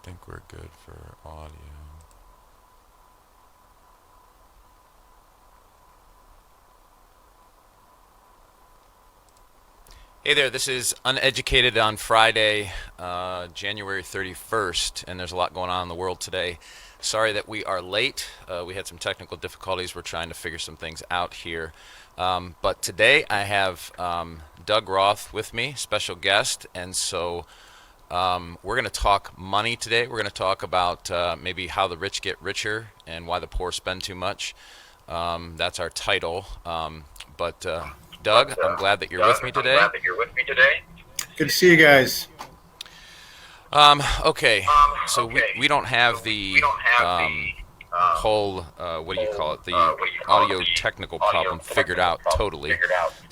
think we're good for audio. Hey there, this is Uneducated on Friday, January 31st, and there's a lot going on in the world today. Sorry that we are late. We had some technical difficulties. We're trying to figure some things out here. But today I have Doug Roth with me, special guest, and so we're going to talk money today. We're going to talk about maybe how the rich get richer and why the poor spend too much. That's our title. But Doug, I'm glad that you're with me today. Good to see you guys. Okay, so we don't have the whole, what do you call it, the audio technical problem figured out totally.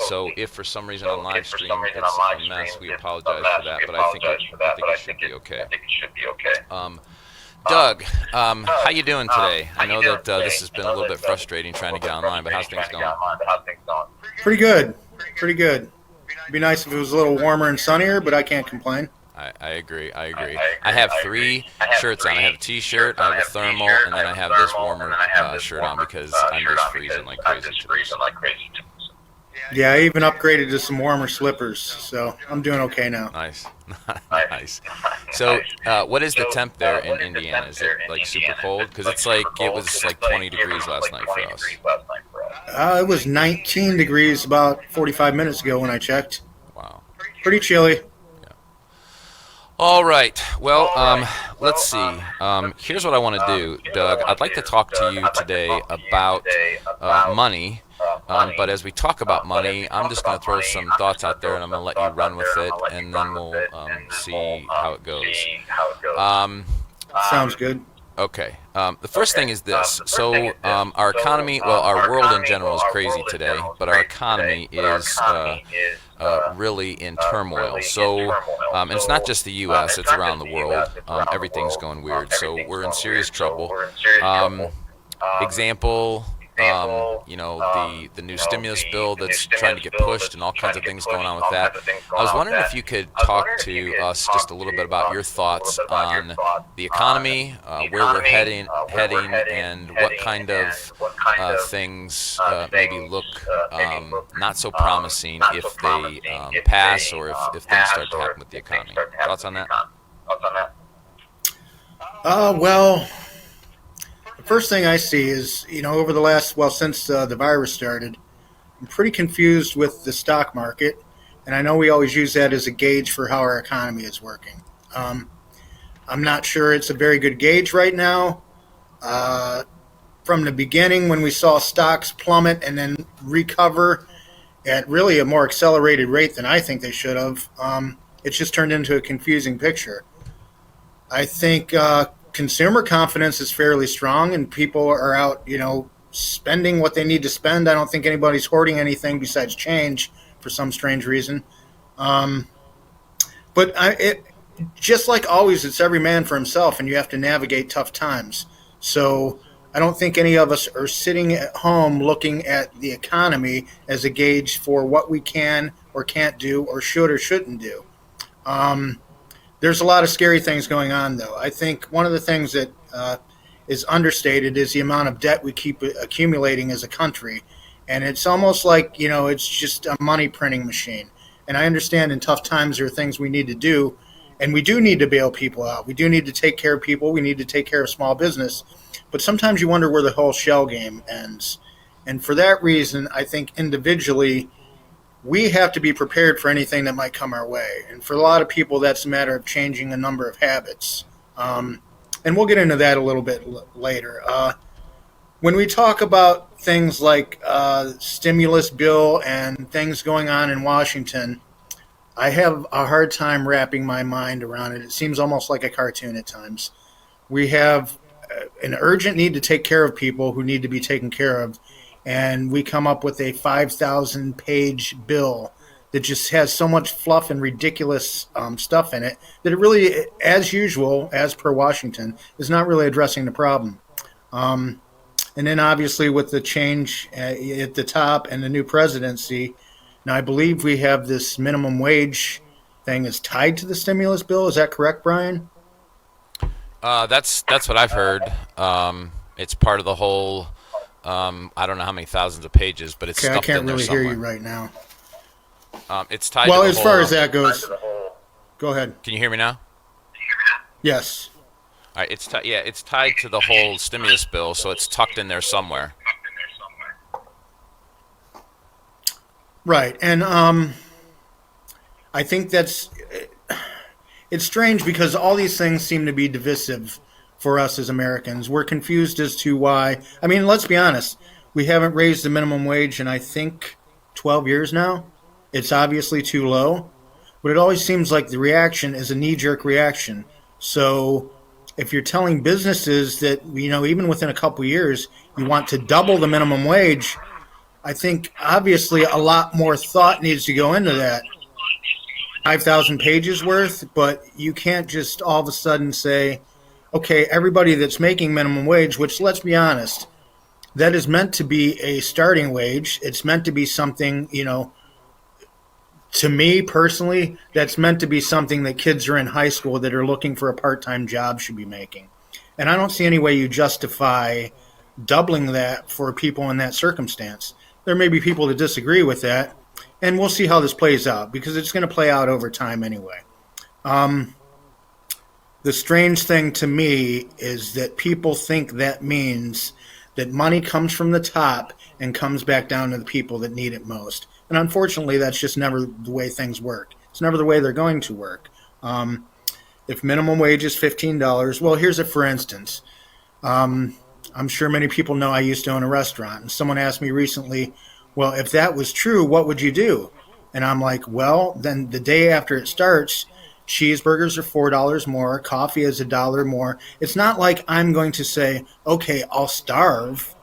So if for some reason on live stream it's a mess, we apologize for that, but I think it should be okay. Doug, how you doing today? I know that this has been a little bit frustrating trying to get online, but how's things going? Pretty good. Pretty good. It'd be nice if it was a little warmer and sunnier, but I can't complain. I agree. I have three shirts on. I have a t-shirt, I have a thermal, and then I have this warmer shirt on because I'm just freezing like crazy today. Yeah, I even upgraded to some warmer slippers, so I'm doing okay now. Nice. Nice. So, what is the temp there in Indiana? Is it like super cold? Because it was like 20 degrees last night for us. It was 19 degrees about 45 minutes ago when I checked. Wow. Pretty chilly. All right. Well, let's see. Here's what I want to do, Doug. I'd like to talk to you today about money. But as we talk about money, I'm just going to throw some thoughts out there, and I'm going to let you run with it, and then we'll see how it goes. Sounds good. Okay. The first thing is this. So our economy, well, our world in general is crazy today, but our economy is really in turmoil. So, and it's not just the U.S., it's around the world. Everything's going weird. So we're in serious trouble. Example, the new stimulus bill that's trying to get pushed and all kinds of things going on with that. I was wondering if you could talk to us just a little bit about your thoughts on the economy, where we're heading, and what kind of things maybe look not so promising if they pass or if things start to happen with the economy. Thoughts on that? Well, the first thing I see is, over the last, since the virus started, I'm pretty confused with the stock market. And I know we always use that as a gauge for how our economy is working. I'm not sure it's a very good gauge right now. From the beginning, when we saw stocks plummet and then recover at really a more accelerated rate than I think they should have, it's just turned into a confusing picture. I think consumer confidence is fairly strong and people are out, spending what they need to spend. I don't think anybody's hoarding anything besides change for some strange reason. But just like always, it's every man for himself and you have to navigate tough times. So I don't think any of us are sitting at home looking at the economy as a gauge for what we can or can't do or should or shouldn't do. There's a lot of scary things going on, though. I think one of the things that is understated is the amount of debt we keep accumulating as a country. And it's almost like, it's just a money printing machine. And I understand in tough times there are things we need to do. And we do need to bail people out. We do need to take care of people. We need to take care of small business. But sometimes you wonder where the whole shell game ends. And for that reason, I think individually, we have to be prepared for anything that might come our way. And for a lot of people, that's a matter of changing a number of habits. And we'll get into that a little bit later. When we talk about things like stimulus bill and things going on in Washington, I have a hard time wrapping my mind around it. It seems almost like a cartoon at times. We have an urgent need to take care of people who need to be taken care of. And we come up with a 5,000-page bill that just has so much fluff and ridiculous stuff in it that it really, as usual, as per Washington, is not really addressing the problem. And then obviously with the change at the top and the new presidency, now I believe we have this minimum wage thing is tied to the stimulus bill. Is that correct, Brian? That's what I've heard. It's part of the whole. I don't know how many thousands of pages, but it's Okay, I stuffed can't in there really hear you somewhere. right now. It's tied to Well, the as far whole. as that goes, go ahead. Can you hear me now? Yes. All right, yeah, it's tied to the whole stimulus bill, so it's tucked in there somewhere. Right. And I think it's strange because all these things seem to be divisive for us as Americans. We're confused as to why. I mean, let's be honest. We haven't raised the minimum wage in, I think, 12 years now. It's obviously too low, but it always seems like the reaction is a knee jerk reaction. So if you're telling businesses that, even within a couple years, you want to double the minimum wage, I think obviously a lot more thought needs to go into that. 5,000 pages worth, but you can't just all of a sudden say, okay, everybody that's making minimum wage, which let's be honest, that is meant to be a starting wage. It's meant to be something, to me personally, that's meant to be something that kids are in high school that are looking for a part time job should be making. And I don't see any way you justify doubling that for people in that circumstance. There may be people that disagree with that, and we'll see how this plays out because it's going to play out over time anyway. The strange thing to me is that people think that means that money comes from the top and comes back down to the people that need it most. And unfortunately, that's just never the way things work. It's never the way they're going to work. If minimum wage is $15, well, here's a for instance. I'm sure many people know I used to own a restaurant, and someone asked me recently, well, if that was true, what would you do? And I'm like, well, then the day after it starts, cheeseburgers are $4 more, coffee is $1 more. It's not like I'm going to say, okay, I'll starve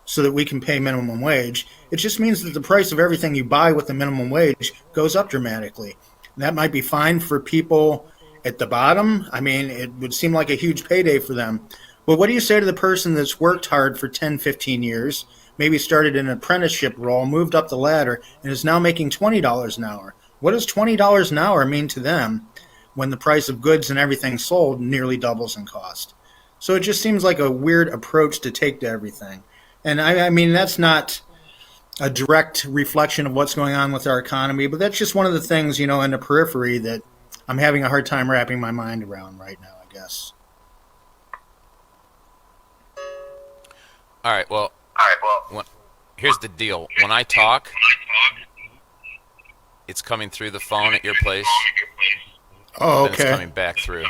so that we can pay minimum wage. It just means that the price of everything you buy with the minimum wage goes up dramatically. And that might be fine for people at the bottom. I mean, it would seem like a huge payday for them. But what do you say to the person that's worked hard for 10, 15 years, maybe started an apprenticeship role, moved up the ladder, and is now making $20 an hour? What does $20 an hour mean to them when the price of goods and everything sold nearly doubles in cost? So it just seems like a weird approach to take to everything. And I mean, that's not a direct reflection of what's going on with our economy, but that's just one of the things, in the periphery that I'm having a hard time wrapping my mind around right now, I guess. All right. Well, when, here's the deal. When I talk, it's coming through the phone at your place, but Oh, then it's okay. coming back through.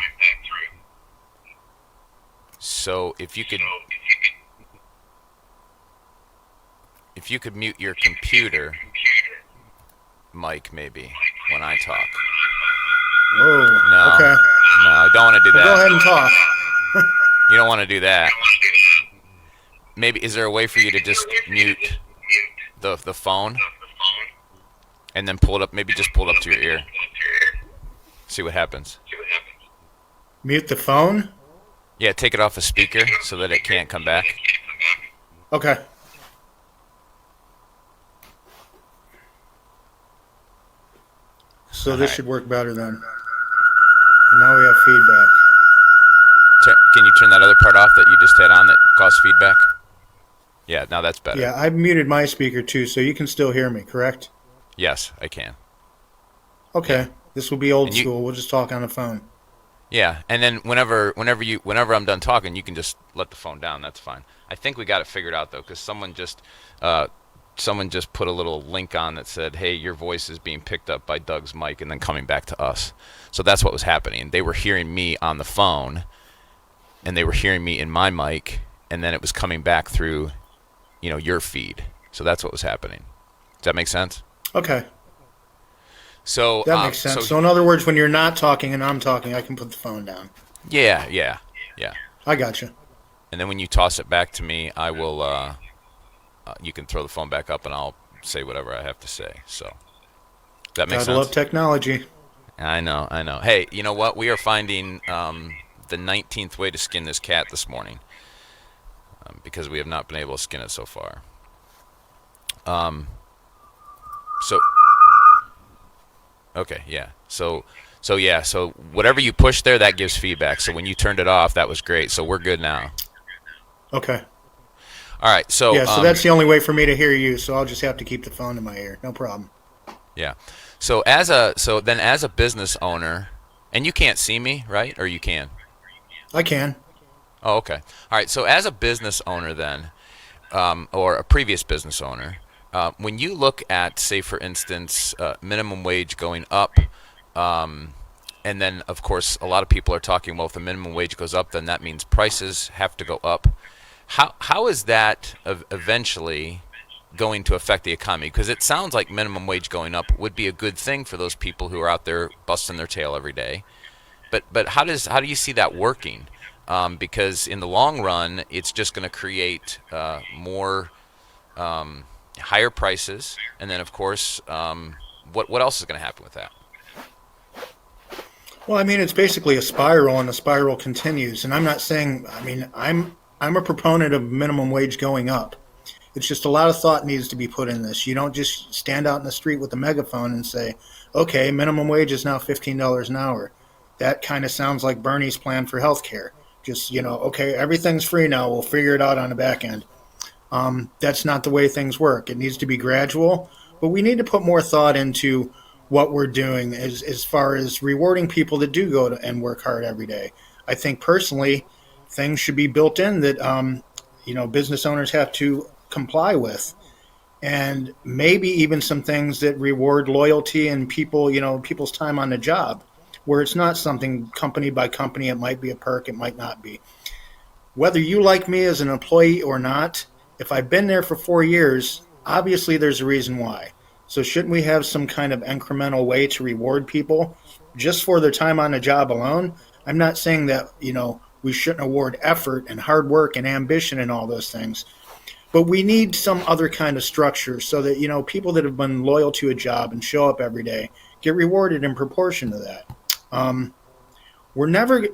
So if you could mute your computer, Mike, maybe when I talk. Whoa. No, Okay. no, I don't want to do Well, go that. ahead and talk. You don't want to do that. Maybe is there a way for you to just mute the phone and then pull it up? Maybe just pull it up to your ear. See what happens. Mute the phone? Yeah, take it off a speaker so that it can't come back. Okay. So All this right. should work better then. And now we have feedback. Can you turn that other part off that you just had on that caused feedback? Yeah, now that's better. Yeah, I've muted my speaker too, so you can still hear me, correct? Yes, I can. Okay. Yeah. This will be old And you, school. We'll just talk on the phone. yeah, and then whenever I'm done talking, you can just let the phone down. That's fine. I think we got it figured out though, because someone just put a little link on that said, "Hey, your voice is being picked up by Doug's mic and then coming back to us." So that's what was happening. They were hearing me on the phone, and they were hearing me in my mic, and then it was coming back through, your feed. So that's what was happening. Does that make sense? Okay. So That makes sense. So in other words, when you're not talking and I'm talking, I can put the phone down. yeah. I got you. And then when you toss it back to me, I will. You can throw the phone back up, and I'll say whatever I have to say. So that makes Gotta love sense. technology. I know. Hey, you know what? We are finding the 19th way to skin this cat this morning, because we have not been able to skin it so far. So, okay, yeah. So So yeah, so whatever you push there, that gives feedback. So when you turned it off, that was great. So we're good now. Okay. All right. So Yeah, so that's the only way for me to hear you, so I'll just have to keep the phone in my ear. No problem. yeah. So then as a business owner, and you can't see me, right? Or you can? I can. Oh, okay. All right. So as a business owner, then, or a previous business owner, when you look at, say, for instance, minimum wage going up, um, and then of course a lot of people are talking, well, if the minimum wage goes up, then that means prices have to go up. How is that eventually going to affect the economy? Because it sounds like minimum wage going up would be a good thing for those people who are out there busting their tail every day. But how do you see that working? Because in the long run, it's just going to create more higher prices, and then of course, what else is going to happen with that? Well, I mean, it's basically a spiral, and the spiral continues. And I'm not saying, I mean, I'm a proponent of minimum wage going up. It's just a lot of thought needs to be put in this. You don't just stand out in the street with a megaphone and say, "Okay, minimum wage is now $15 an hour." That kind of sounds like Bernie's plan for healthcare. Just okay, everything's free now. We'll figure it out on the back end. That's not the way things work. It needs to be gradual, but we need to put more thought into what we're doing as far as rewarding people that do go to, and work hard every day. I think personally, things should be built in that business owners have to comply with, and maybe even some things that reward loyalty and people's time on the job, where it's not something company by company. It might be a perk, it might not be. Whether you like me as an employee or not, if I've been there for 4 years, obviously there's a reason why. So shouldn't we have some kind of incremental way to reward people just for their time on the job alone? I'm not saying that, we shouldn't award effort and hard work and ambition and all those things, but we need some other kind of structure so that, people that have been loyal to a job and show up every day get rewarded in proportion to that. Um, we're never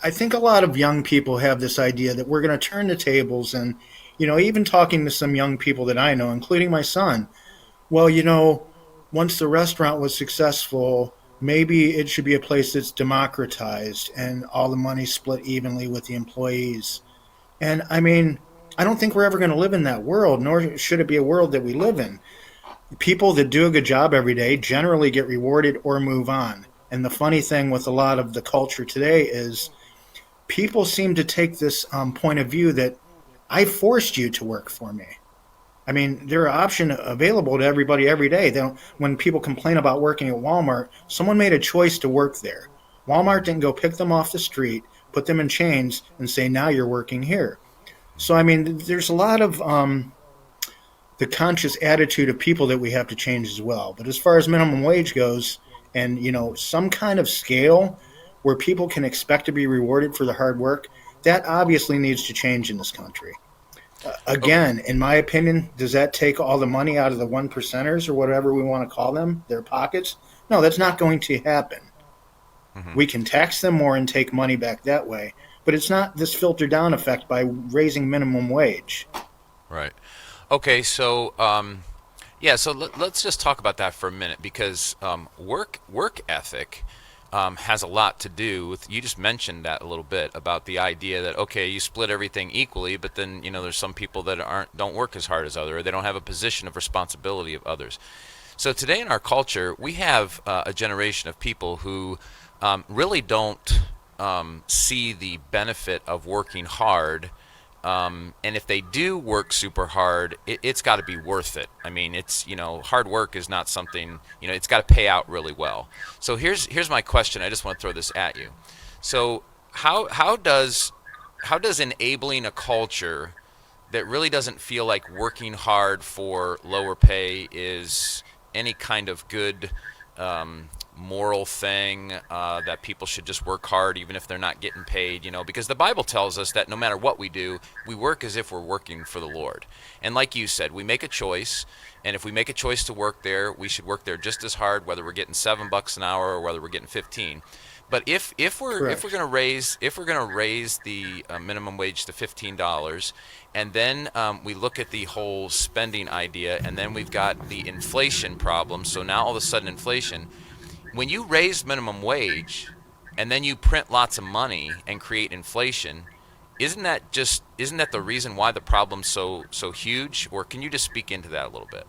I think a lot of young people have this idea that we're going to turn the tables, and even talking to some young people that I know, including my son, well, once the restaurant was successful, maybe it should be a place that's democratized and all the money split evenly with the employees. And I mean, I don't think we're ever going to live in that world, nor should it be a world that we live in. People that do a good job every day generally get rewarded or move on. And the funny thing with a lot of the culture today is people seem to take this point of view that I forced you to work for me. I mean, there are options available to everybody every day. They don't, when people complain about working at Walmart, someone made a choice to work there. Walmart didn't go pick them off the street, put them in chains, and say, now you're working here. So, I mean, there's a lot of the conscious attitude of people that we have to change as well. But as far as minimum wage goes, and some kind of scale where people can expect to be rewarded for the hard work, that obviously needs to change in this country. Okay. Again, in my opinion, does that take all the money out of the one percenters or whatever we want to call them, their pockets? No, that's not going to happen. Hmm. We can tax them more and take money back that way, but it's not this filter down effect by raising minimum wage. Right. Okay. So yeah. So let's just talk about that for a minute, because work ethic has a lot to do with. You just mentioned that a little bit about the idea that, okay, you split everything equally, but then there's some people that don't work as hard as others, or they don't have a position of responsibility of others. So today in our culture, we have a generation of people who really don't see the benefit of working hard. And if they do work super hard, it's got to be worth it. I mean, hard work is not something, it's got to pay out really well. So here's my question. I just want to throw this at you. So how does enabling a culture that really doesn't feel like working hard for lower pay is any kind of good moral thing, that people should just work hard even if they're not getting paid, because the Bible tells us that no matter what we do, we work as if we're working for the Lord. And like you said, we make a choice, and if we make a choice to work there, we should work there just as hard, whether we're getting $7 an hour or whether we're getting 15. But if we're Correct. going to raise the minimum wage to $15, and then we look at the whole spending idea, and then we've got the inflation problem. So now all of a sudden inflation, when you raise minimum wage and then you print lots of money and create inflation, isn't that the reason why the problem's so huge? Or can you just speak into that a little bit?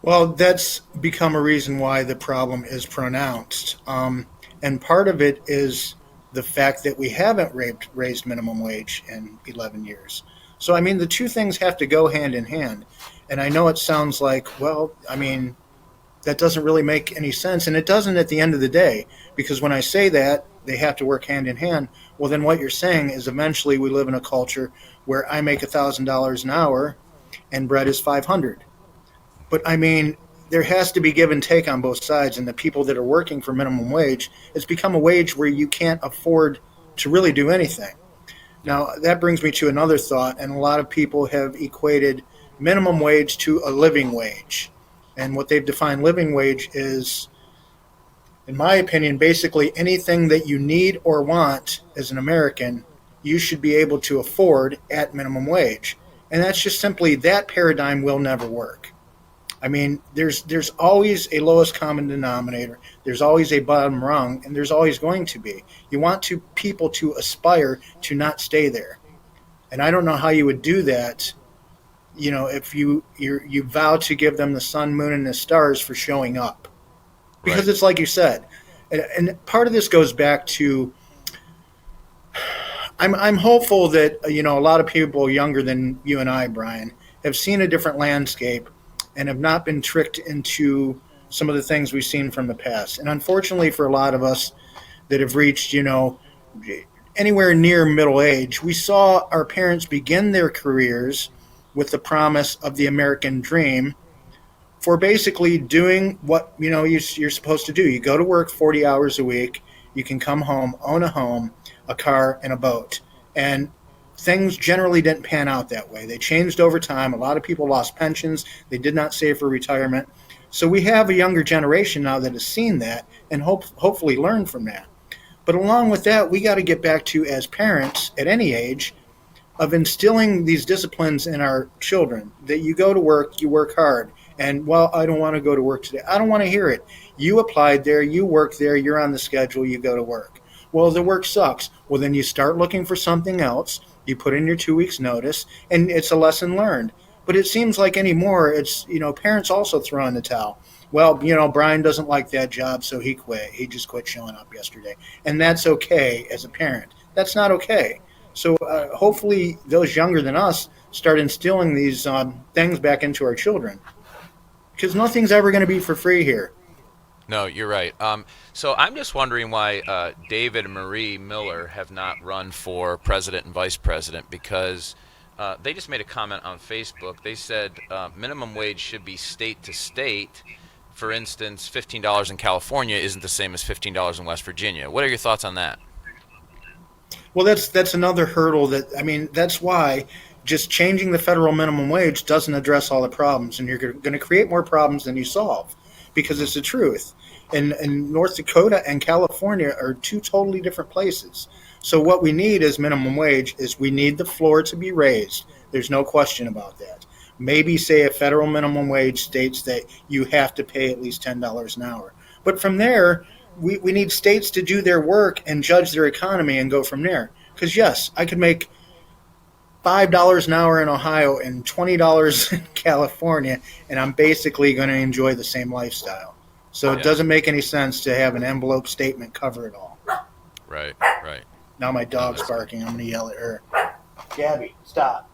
Well, that's become a reason why the problem is pronounced. And part of it is the fact that we haven't raised minimum wage in 11 years. So, I mean, the two things have to go hand in hand. And I know it sounds like, well, I mean, that doesn't really make any sense. And it doesn't at the end of the day, because when I say that, they have to work hand in hand. Well, then what you're saying is eventually we live in a culture where I make $1,000 an hour and bread is 500. But I mean, there has to be give and take on both sides. And the people that are working for minimum wage, it's become a wage where you can't afford to really do anything. Now, that brings me to another thought, and a lot of people have equated minimum wage to a living wage. And what they've defined living wage is, in my opinion, basically anything that you need or want as an American, you should be able to afford at minimum wage. And that's just simply that paradigm will never work. I mean, there's always a lowest common denominator. There's always a bottom rung, and there's always going to be. You want people to aspire to not stay there, and I don't know how you would do that. You know, if you vow to give them the sun, moon, and the stars for showing up, because Right. it's like you said, and part of this goes back to. I'm hopeful that a lot of people younger than you and I, Brian, have seen a different landscape and have not been tricked into some of the things we've seen from the past. And unfortunately, for a lot of us that have reached, anywhere near middle age, we saw our parents begin their careers with the promise of the American dream for basically doing what you're supposed to do. You go to work 40 hours a week. You can come home, a car, and a boat. And things generally didn't pan out that way. They changed over time. A lot of people lost pensions. They did not save for retirement. So we have a younger generation now that has seen that and hopefully learned from that. But along with that, we got to get back to, as parents at any age, of instilling these disciplines in our children, that you go to work, you work hard. And, well, I don't want to go to work today. I don't want to hear it. You applied there, you work there, you're on the schedule, you go to work. Well, the work sucks. Well, then you start looking for something else. You put in your 2 weeks notice, and it's a lesson learned. But it seems like anymore, it's, parents also throw in the towel. Well, Brian doesn't like that job, so he quit. He just quit showing up yesterday. And that's okay as a parent. That's not okay. So hopefully those younger than us start instilling these things back into our children. Because nothing's ever going to be for free here. No, you're right. So I'm just wondering why David and Marie Miller have not run for president and vice president, because they just made a comment on Facebook. They said minimum wage should be state to state. For instance, $15 in California isn't the same as $15 in West Virginia. What are your thoughts on that? Well, that's another hurdle that's why just changing the federal minimum wage doesn't address all the problems, and you're going to create more problems than you solve, because it's the truth. And North Dakota and California are two totally different places. So what we need as minimum wage is we need the floor to be raised. There's no question about that. Maybe say a federal minimum wage states that you have to pay at least $10 an hour. But from there, we need states to do their work and judge their economy and go from there. Because, yes, I could make $5 an hour in Ohio and $20 in California, and I'm basically going to enjoy the same lifestyle. So it Yeah. doesn't make any sense to have an envelope statement cover it all. Right, right. Now my No, dog's that's barking. I'm going to yell at her. Gabby, stop.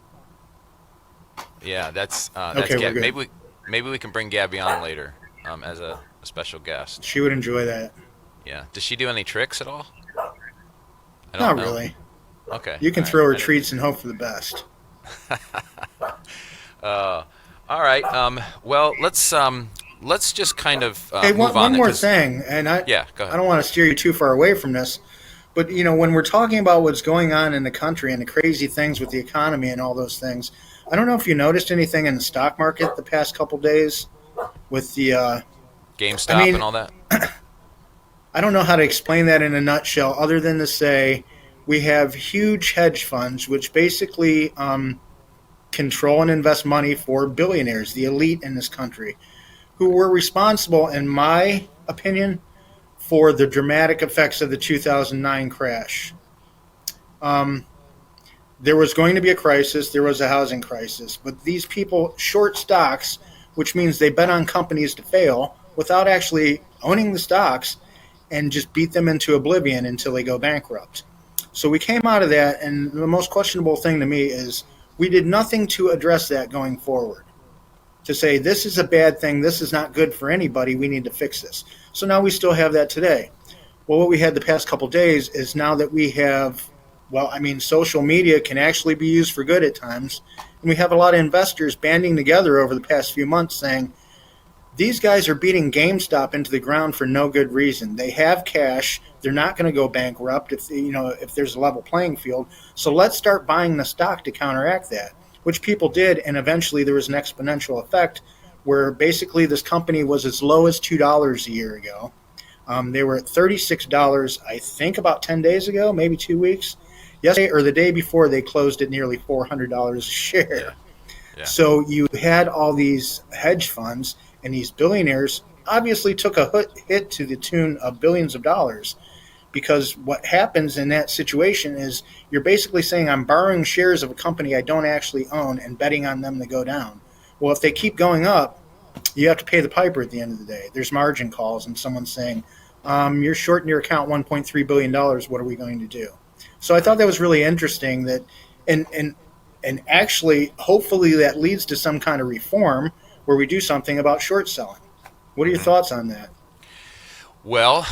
Yeah, that's Okay, we're Gabby. good. Maybe we can bring Gabby on later as a special guest. She would enjoy that. Yeah. Does she do any tricks at all? I don't Not know. really. Okay. You can All right. throw her I didn't- treats and hope for the best. Uh, all right. Well, let's just kind of Hey, move one on. more 'Cause- thing, and Yeah. Go I ahead. don't want to steer you too far away from this, but when we're talking about what's going on in the country and the crazy things with the economy and all those things, I don't know if you noticed anything in the stock market the past couple days with the. GameStop I mean, and all that. I don't know how to explain that in a nutshell, other than to say we have huge hedge funds which basically control and invest money for billionaires, the elite in this country, who were responsible, in my opinion, for the dramatic effects of the 2009 crash. Um, there was going to be a crisis, there was a housing crisis, but these people short stocks, which means they bet on companies to fail without actually owning the stocks and just beat them into oblivion until they go bankrupt. So we came out of that, and the most questionable thing to me is we did nothing to address that going forward. To say this is a bad thing, this is not good for anybody, we need to fix this. So now we still have that today. Well, what we had the past couple days is now that we have, well, I mean, social media can actually be used for good at times. And we have a lot of investors banding together over the past few months saying, these guys are beating GameStop into the ground for no good reason. They have cash. They're not going to go bankrupt if there's a level playing field. So let's start buying the stock to counteract that, which people did, and eventually there was an exponential effect where basically this company was as low as $2 a year ago. They were at $36, I think, about 10 days ago, maybe 2 weeks. Yesterday or the day before, they closed at nearly $400 a share. Yeah. Yeah. So you had all these hedge funds and these billionaires obviously took a hit to the tune of billions of dollars, because what happens in that situation is you're basically saying I'm borrowing shares of a company I don't actually own and betting on them to go down. Well, if they keep going up, you have to pay the piper at the end of the day. There's margin calls and someone's saying, you're short in your account $1.3 billion. What are we going to do? So I thought that was really interesting that, and actually, hopefully that leads to some kind of reform where we do something about short selling. What are your thoughts on that? Well,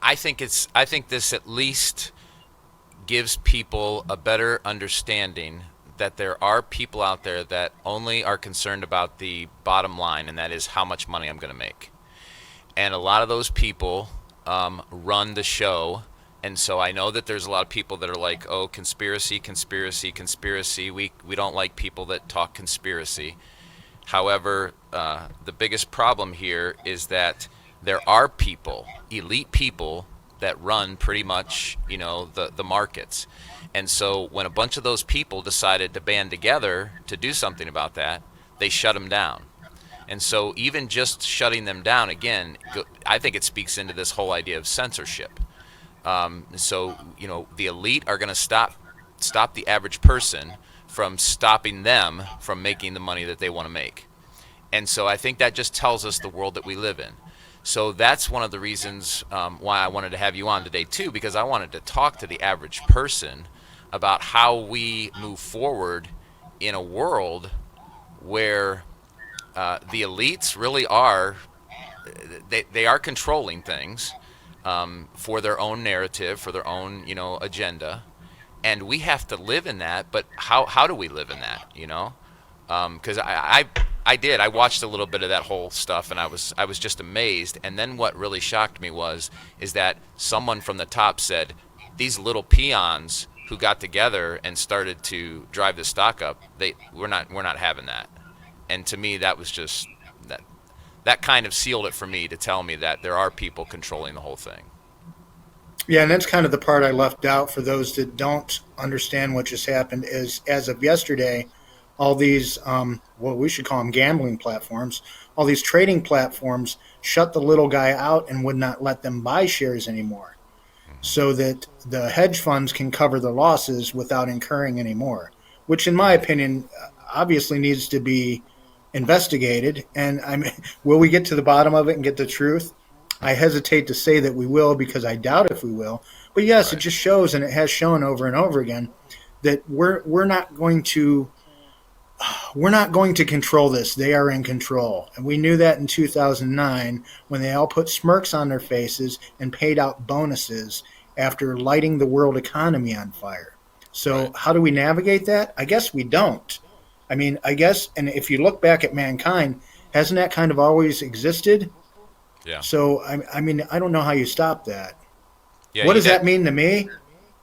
I think this at least gives people a better understanding that there are people out there that only are concerned about the bottom line, and that is how much money I'm going to make. And a lot of those people run the show. And so I know that there's a lot of people that are like, oh, conspiracy, conspiracy, conspiracy. We don't like people that talk conspiracy. However, the biggest problem here is that there are people, elite people, that run pretty much, the markets. And so when a bunch of those people decided to band together to do something about that, they shut them down. And so even just shutting them down, again, I think it speaks into this whole idea of censorship. So the elite are going to stop the average person from stopping them from making the money that they want to make. And so I think that just tells us the world that we live in. So that's one of the reasons why I wanted to have you on today too, because I wanted to talk to the average person about how we move forward in a world where the elites really are they are controlling things for their own narrative, for their own agenda, and we have to live in that. But how do we live in that? Because I watched a little bit of that whole stuff, and I was just amazed. And then what really shocked me is that someone from the top said, these little peons who got together and started to drive the stock up, we're not having that. And to me, that was just that kind of sealed it for me, to tell me that there are people controlling the whole thing. Yeah, and that's kind of the part I left out for those that don't understand what just happened. Is as of yesterday, all these, we should call them gambling platforms, all these trading platforms shut the little guy out and would not let them buy shares anymore, so that the hedge funds can cover their losses without incurring any more, which in my opinion obviously needs to be investigated. And will we get to the bottom of it and get the truth? I hesitate to say that we will, because I doubt if we will. But yes, Right. It just shows, and it has shown over and over again, that we're not going to control this. They are in control. And we knew that in 2009 when they all put smirks on their faces and paid out bonuses after lighting the world economy on fire. So Right. How do we navigate that? I guess we don't. And if you look back at mankind, hasn't that kind of always existed? Yeah. So, I don't know how you stop that. Yeah, what does that mean to me?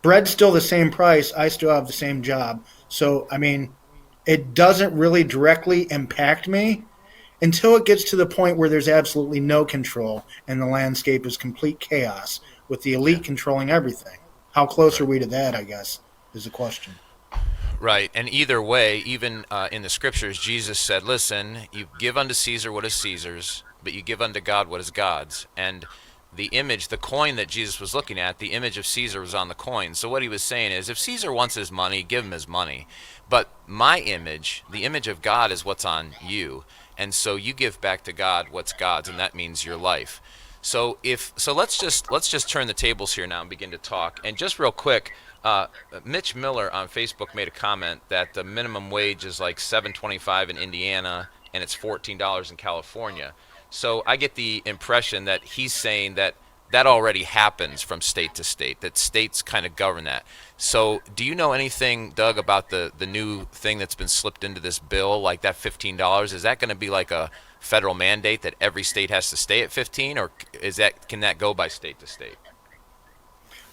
Bread's still the same price. I still have the same job. So, it doesn't really directly impact me until it gets to the point where there's absolutely no control and the landscape is complete chaos with the elite controlling everything. How close are we to that, I guess, is the question. Right. And either way, even in the scriptures, Jesus said, listen, you give unto Caesar what is Caesar's, but you give unto God what is God's. And the image, the coin that Jesus was looking at, the image of Caesar was on the coin. So what he was saying is, if Caesar wants his money, give him his money. But my image, the image of God, is what's on you. And so you give back to God what's God's, and that means your life. So let's just turn the tables here now and begin to talk. And just real quick, Mitch Miller on Facebook made a comment that the minimum wage is like $7.25 in Indiana and it's $14 in California. So I get the impression that he's saying that that already happens from state to state, that states kind of govern that. So do you know anything, Doug, about the new thing that's been slipped into this bill, like that $15? Is that going to be like a federal mandate that every state has to stay at 15, or can that go by state to state?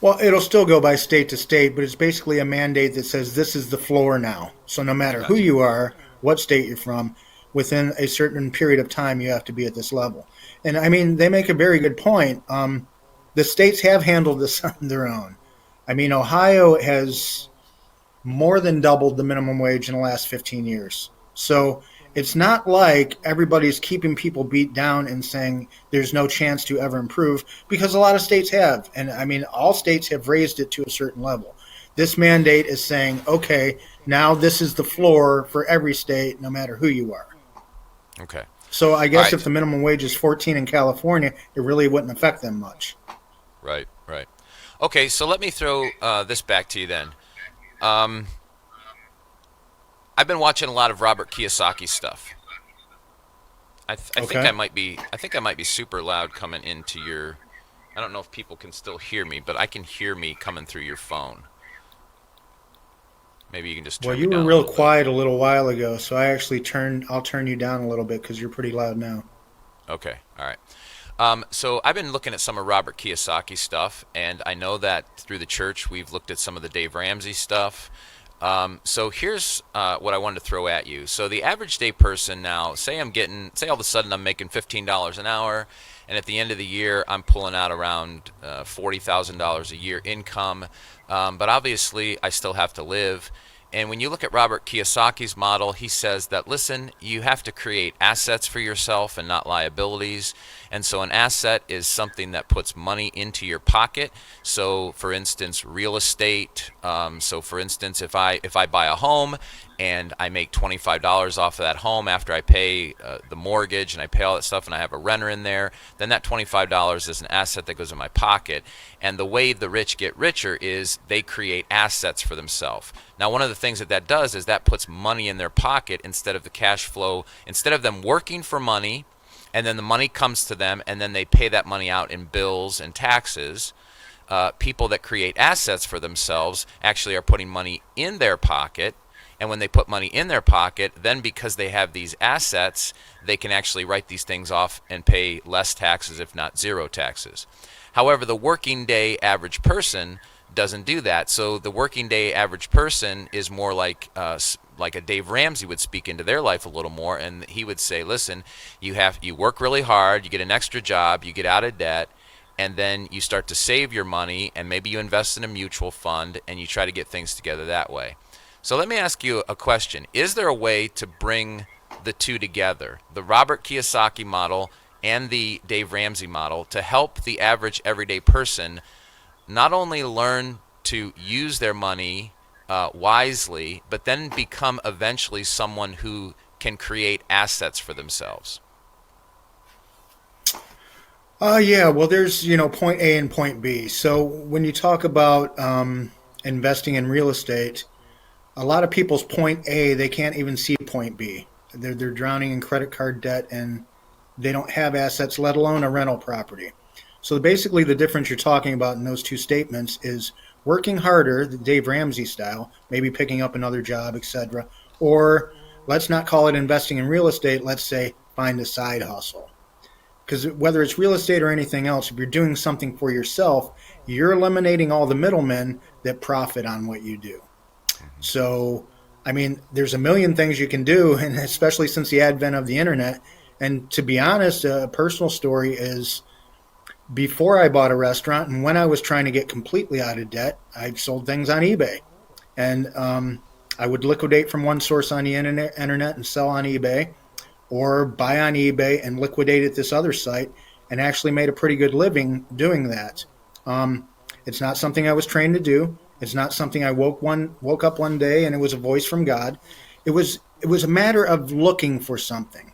Well, it'll still go by state to state, but it's basically a mandate that says this is the floor now. So no matter who Gotcha. you are, what state you're from, within a certain period of time, you have to be at this level. And I mean, they make a very good point. The states have handled this on their own. I mean, Ohio has more than doubled the minimum wage in the last 15 years. So it's not like everybody's keeping people beat down and saying there's no chance to ever improve, because a lot of states have. And I mean, all states have raised it to a certain level. This mandate is saying, okay, now this is the floor for every state, no matter who you are. Okay. So I All guess right. if the minimum wage is 14 in California, it really wouldn't affect them much. Right, right. Okay, so let me throw this back to you then. Um, I've been watching a lot of Robert Kiyosaki stuff. I think Okay. I might be super loud coming into your. I don't know if people can still hear me, but I can hear me coming through your phone. Maybe you can just Well, turn me you were down a real little bit. quiet a little while ago, so I'll turn you down a little bit because you're pretty loud now. Okay, all right. So I've been looking at some of Robert Kiyosaki stuff, and I know that through the church we've looked at some of the Dave Ramsey stuff. So here's what I wanted to throw at you. So the average day person now, say all of a sudden I'm making $15 an hour, and at the end of the year I'm pulling out around $40,000 a year income. But obviously I still have to live. And when you look at Robert Kiyosaki's model, he says that, listen, you have to create assets for yourself and not liabilities. And so an asset is something that puts money into your pocket. So, for instance, real estate. So, for instance, if I buy a home and I make $25 off of that home after I pay the mortgage and I pay all that stuff and I have a renter in there, then that $25 is an asset that goes in my pocket. And the way the rich get richer is they create assets for themselves. Now, one of the things that does is that puts money in their pocket instead of the cash flow, instead of them working for money, and then the money comes to them, and then they pay that money out in bills and taxes. People that create assets for themselves actually are putting money in their pocket, and when they put money in their pocket, then because they have these assets, they can actually write these things off and pay less taxes, if not zero taxes. However, the working day average person doesn't do that. So the working day average person is more like a Dave Ramsey would speak into their life a little more, and he would say, listen, you work really hard, you get an extra job, you get out of debt, and then you start to save your money, and maybe you invest in a mutual fund, and you try to get things together that way. So let me ask you a question. Is there a way to bring the two together, the Robert Kiyosaki model and the Dave Ramsey model, to help the average everyday person not only learn to use their money wisely, but then become eventually someone who can create assets for themselves? Yeah, well, there's, point A and point B. So when you talk about investing in real estate, a lot of people's point A, they can't even see point B. They're drowning in credit card debt and they don't have assets, let alone a rental property. So basically, the difference you're talking about in those two statements is working harder, the Dave Ramsey style, maybe picking up another job, etc. Or let's not call it investing in real estate. Let's say find a side hustle. Because whether it's real estate or anything else, if you're doing something for yourself, you're eliminating all the middlemen that profit on what you do. So, I mean, there's a million things you can do, and especially since the advent of the internet. And to be honest, a personal story is before I bought a restaurant and when I was trying to get completely out of debt, I sold things on eBay. And I would liquidate from one source on the internet and sell on eBay. or buy on eBay and liquidate at this other site, and actually made a pretty good living doing that. Um, it's not something I was trained to do. It's not something I woke up one day and it was a voice from God. It was a matter of looking for something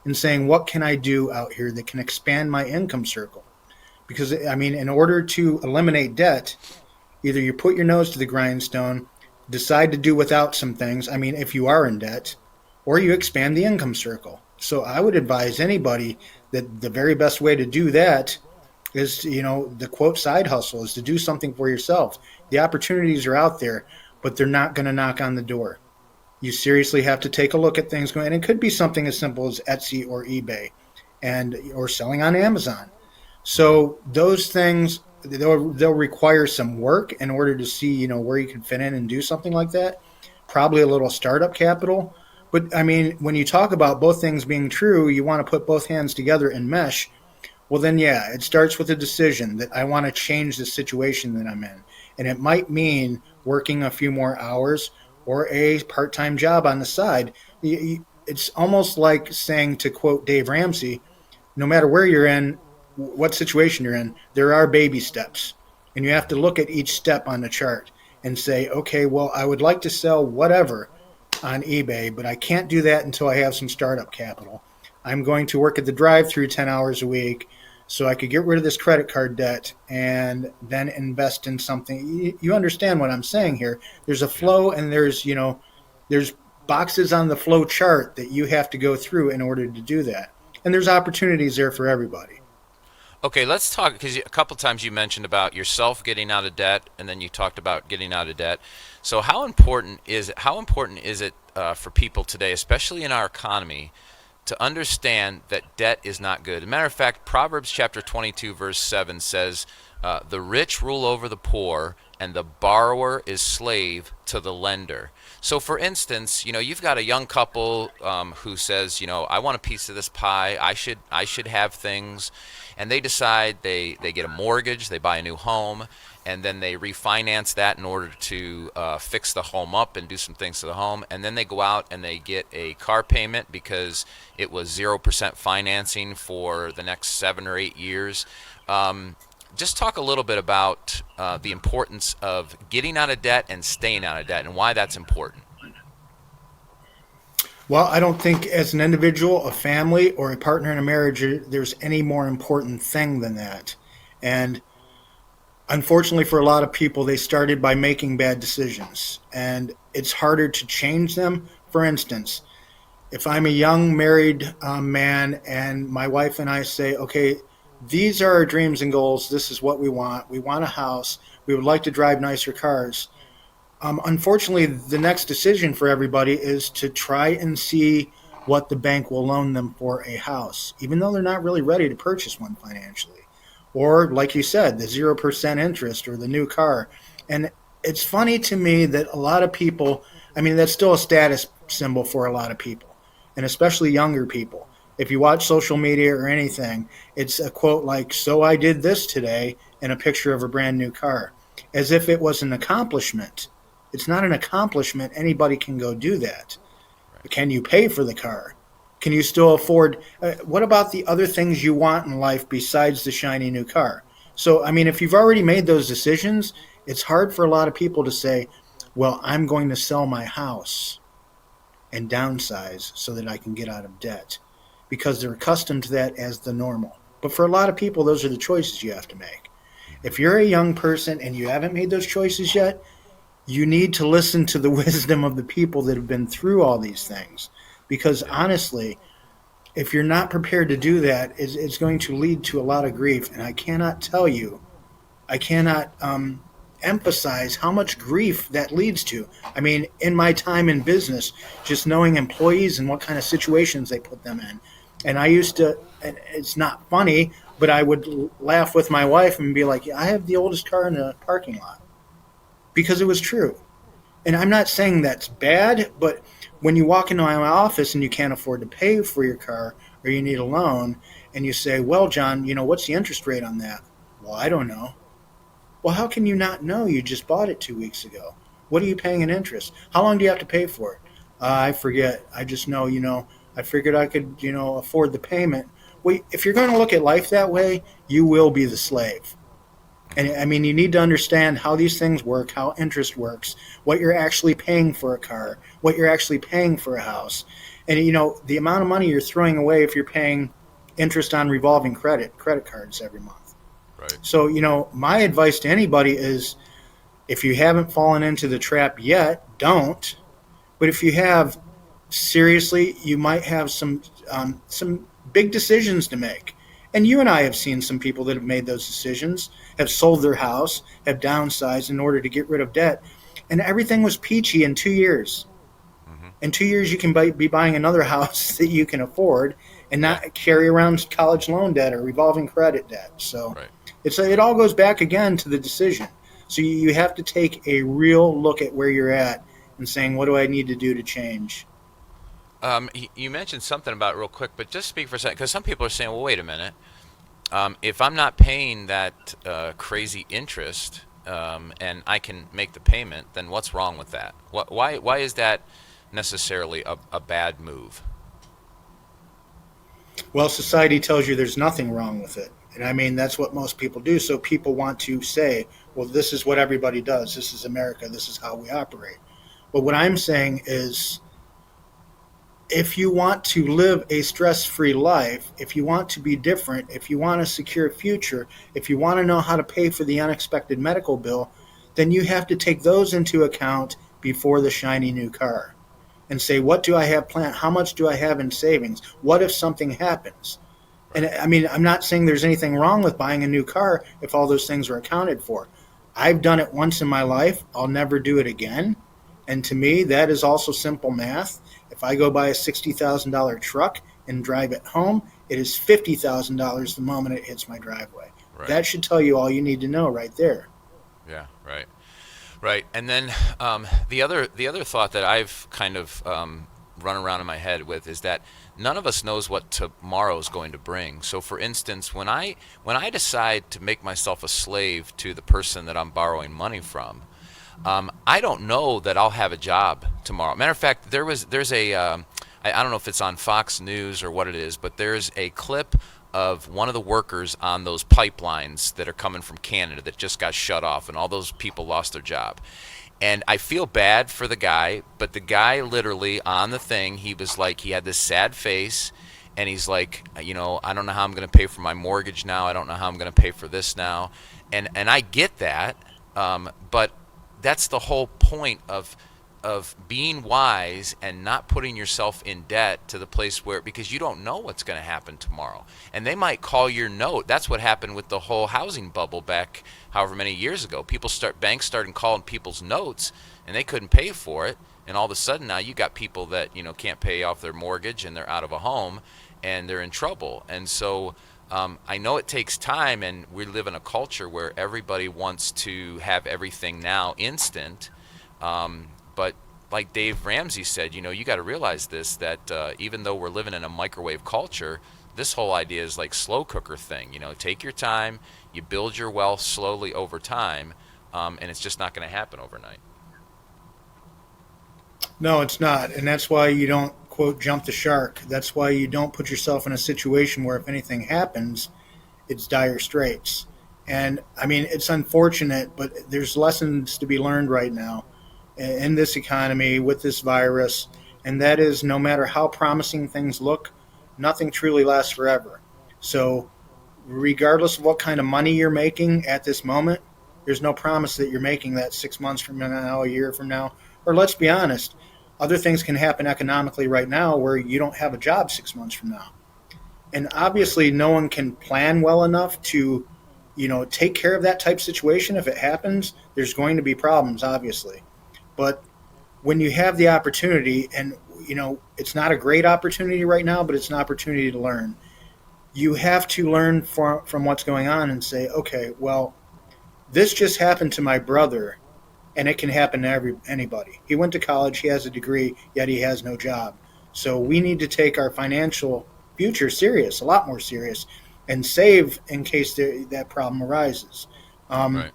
and saying, what can I do out here that can expand my income circle? Because I mean, in order to eliminate debt, either you put your nose to the grindstone, decide to do without some things. I mean, if you are in debt, or you expand the income circle. So I would advise anybody that the very best way to do that is, the quote side hustle is to do something for yourself. The opportunities are out there, but they're not going to knock on the door. You seriously have to take a look at things going, and it could be something as simple as Etsy or eBay, and or selling on Amazon. So those things they'll require some work in order to see where you can fit in and do something like that. Probably a little startup capital, but I mean, when you talk about both things being true, you want to put both hands together and mesh. Well, then, yeah, it starts with a decision that I want to change the situation that I'm in. And it might mean working a few more hours or a part time job on the side. It's almost like saying, to quote Dave Ramsey, no matter where you're in, what situation you're in, there are baby steps. And you have to look at each step on the chart and say, okay, well, I would like to sell whatever on eBay, but I can't do that until I have some startup capital. I'm going to work at the drive-through 10 hours a week so I could get rid of this credit card debt and then invest in something. You understand what I'm saying here. There's a flow, and there's boxes on the flow chart that you have to go through in order to do that. And there's opportunities there for everybody. Okay, let's talk because a couple times you mentioned about yourself getting out of debt, and then you talked about getting out of debt. So how important is it for people today, especially in our economy, to understand that debt is not good? As a matter of fact, Proverbs chapter 22 verse 7 says, "The rich rule over the poor, and the borrower is slave to the lender." So, for instance, you've got a young couple who says, I want a piece of this pie. I should have things, and they decide they get a mortgage, they buy a new home, and then they refinance that in order to fix the home up and do some things to the home, and then they go out and they get a car payment because it was 0% financing for the next 7 or 8 years. Just talk a little bit about the importance of getting out of debt and staying out of debt and why that's important. Well, I don't think as an individual, a family, or a partner in a marriage, there's any more important thing than that. And unfortunately, for a lot of people, they started by making bad decisions, and it's harder to change them. For instance, if I'm a young married man and my wife and I say, okay, these are our dreams and goals, this is what we want. We want a house. We would like to drive nicer cars. Unfortunately, the next decision for everybody is to try and see what the bank will loan them for a house, even though they're not really ready to purchase one financially. Or, like you said, the 0% interest or the new car. And it's funny to me that a lot of people, I mean, that's still a status symbol for a lot of people, and especially younger people. If you watch social media or anything, it's a quote like, "So I did this today," and a picture of a brand new car, as if it was an accomplishment. It's not an accomplishment. Anybody can go do that. Can you pay for the car? Can you still afford? What about the other things you want in life besides the shiny new car? So, I mean, if you've already made those decisions, it's hard for a lot of people to say, well, I'm going to sell my house and downsize so that I can get out of debt, because they're accustomed to that as the normal. But for a lot of people, those are the choices you have to make. If you're a young person and you haven't made those choices yet, you need to listen to the wisdom of the people that have been through all these things. Because honestly, if you're not prepared to do that, it's going to lead to a lot of grief. And I cannot emphasize how much grief that leads to. I mean, in my time in business, just knowing employees and what kind of situations they put them in. And I used to, and it's not funny, but I would laugh with my wife and be like, "Yeah, I have the oldest car in the parking lot," because it was true. And I'm not saying that's bad, but when you walk into my office and you can't afford to pay for your car, or you need a loan, and you say, "Well, John, what's the interest rate on that?" "Well, I don't know." "Well, how can you not know? You just bought it 2 weeks ago. What are you paying in interest? How long do you have to pay for it?" I forget. I just know, I figured I could, afford the payment. Well, if you're going to look at life that way, you will be the slave. And I mean, you need to understand how these things work, how interest works, what you're actually paying for a car, what you're actually paying for a house. And, the amount of money you're throwing away if you're paying interest on revolving credit cards every month. Right. So, my advice to anybody is if you haven't fallen into the trap yet, don't. But if you have, seriously, you might have some big decisions to make. And you and I have seen some people that have made those decisions, have sold their house, have downsized in order to get rid of debt, and everything was peachy in 2 years. Hmm. In 2 years, you can be buying another house that you can afford and Yeah. not carry around college loan debt or revolving credit debt. So Right. it all goes back again to the decision. So you have to take a real look at where you're at and saying, what do I need to do to change? You mentioned something about it real quick, but just speak for a second, because some people are saying, well, wait a minute. If I'm not paying that crazy interest and I can make the payment, then what's wrong with that? Why is that necessarily a bad move? Well, society tells you there's nothing wrong with it. And I mean, that's what most people do. So people want to say, well, this is what everybody does. This is America. This is how we operate. But what I'm saying is, if you want to live a stress free life, if you want to be different, if you want a secure future, if you want to know how to pay for the unexpected medical bill, then you have to take those into account before the shiny new car and say, what do I have planned? How much do I have in savings? What if something happens? And Right. I mean, I'm not saying there's anything wrong with buying a new car if all those things are accounted for. I've done it once in my life. I'll never do it again. And to me, that is also simple math. If I go buy a $60,000 truck and drive it home, it is $50,000 the moment it hits my driveway. Right. That should tell you all you need to know right there. Yeah. Right. Right. And then the other thought that I've kind of run around in my head with is that none of us knows what tomorrow is going to bring. So, for instance, when I decide to make myself a slave to the person that I'm borrowing money from, I don't know that I'll have a job tomorrow. Matter of fact, there's I don't know if it's on Fox News or what it is, but there's a clip of one of the workers on those pipelines that are coming from Canada that just got shut off, and all those people lost their job. And I feel bad for the guy, but the guy literally on the thing, he was like, he had this sad face, and he's like, I don't know how I'm going to pay for my mortgage now. I don't know how I'm going to pay for this now. And I get that, but that's the whole point of being wise and not putting yourself in debt to the place where, because you don't know what's going to happen tomorrow, and they might call your note. That's what happened with the whole housing bubble back however many years ago. Banks started calling people's notes, and they couldn't pay for it, and all of a sudden now you got people that can't pay off their mortgage, and they're out of a home, and they're in trouble. And so I know it takes time, and we live in a culture where everybody wants to have everything now instant. But like Dave Ramsey said, you got to realize this, that even though we're living in a microwave culture, this whole idea is like slow cooker thing. Take your time, you build your wealth slowly over time, and it's just not going to happen overnight. No, it's not. And that's why you don't, quote, jump the shark. That's why you don't put yourself in a situation where if anything happens, it's dire straits. Hmm. And I mean, it's unfortunate, but there's lessons to be learned right now in this economy with this virus. And that is no matter how promising things look, nothing truly lasts forever. So, regardless of what kind of money you're making at this moment, there's no promise that you're making that 6 months from now, a year from now. Or let's be honest, other things can happen economically right now where you don't have a job 6 months from now. And Right. obviously, no one can plan well enough to, take care of that type of situation. If it happens, there's going to be problems, obviously. But when you have the opportunity, and it's not a great opportunity right now, but it's an opportunity to learn. You have to learn from what's going on and say, okay, well, this just happened to my brother, and it can happen to anybody. He went to college, he has a degree, yet he has no job. So we need to take our financial future serious, a lot more serious, and save in case that problem arises. Um, Right.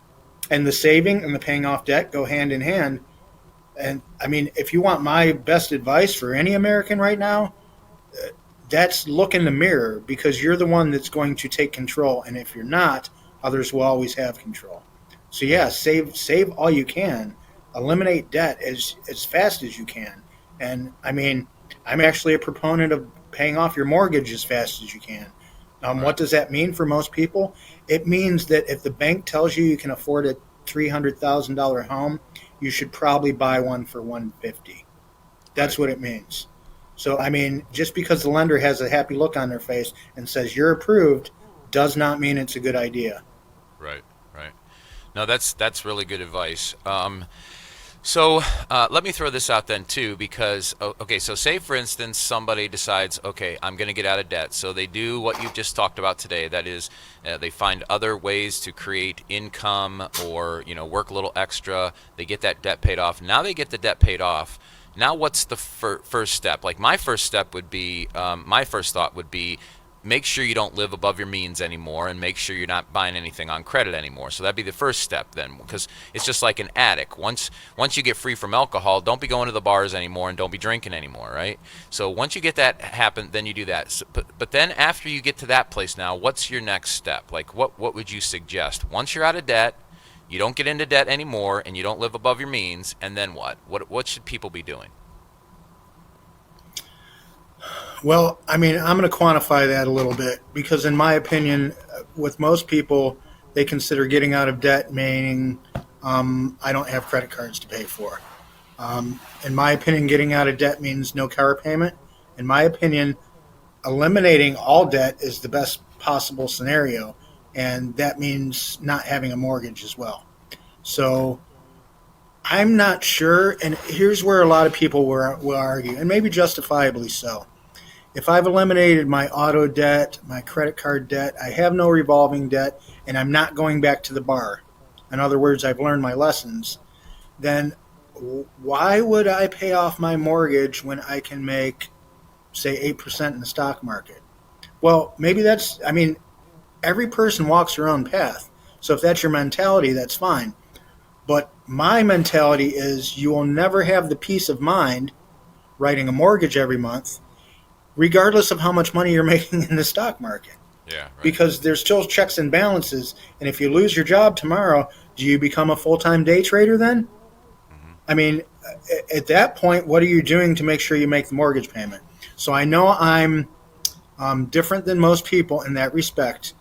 and the saving and the paying off debt go hand in hand. And I mean, if you want my best advice for any American right now, That's look in the mirror because you're the one that's going to take control. And if you're not, others will always have control. So Yeah. yeah, save all you can, eliminate debt as fast as you can. And I mean, I'm actually a proponent of paying off your mortgage as fast as you can. Right. What does that mean for most people? It means that if the bank tells you you can afford a $300,000 home, you should probably buy one for 150. Right. That's what it means. So, I mean, just because the lender has a happy look on their face and says you're approved does not mean it's a good idea. Right. Right. No, that's really good advice. So let me throw this out then too, because okay, so say for instance somebody decides, okay, I'm going to get out of debt. So they do what you've just talked about today. That is, they find other ways to create income, or work a little extra. They get that debt paid off. Now they get the debt paid off. Now what's the first step? Like my first step would be, my first thought would be, make sure you don't live above your means anymore, and make sure you're not buying anything on credit anymore. So that'd be the first step then, because it's just like an addict. Once you get free from alcohol, don't be going to the bars anymore and don't be drinking anymore, right? So once you get that happen, then you do that. So, but then after you get to that place, now what's your next step? Like what would you suggest? Once you're out of debt, you don't get into debt anymore, and you don't live above your means, and then what? What should people be doing? Well, I mean, I'm going to quantify that a little bit because, in my opinion, with most people, they consider getting out of debt meaning I don't have credit cards to pay for. In my opinion, getting out of debt means no car payment. In my opinion, eliminating all debt is the best possible scenario, and that means not having a mortgage as well. So I'm not sure, and here's where a lot of people will argue, and maybe justifiably so. If I've eliminated my auto debt, my credit card debt, I have no revolving debt, and I'm not going back to the bar, in other words, I've learned my lessons, then why would I pay off my mortgage when I can make, say, 8% in the stock market? Well, maybe I mean, every person walks their own path. So if that's your mentality, that's fine. But my mentality is you will never have the peace of mind writing a mortgage every month, regardless of how much money you're making in the stock market, Yeah, right. because there's still checks and balances. And if you lose your job tomorrow, do you become a full time day trader then? Hmm. I mean, at that point, what are you doing to make sure you make the mortgage payment? So I know I'm different than most people in that respect.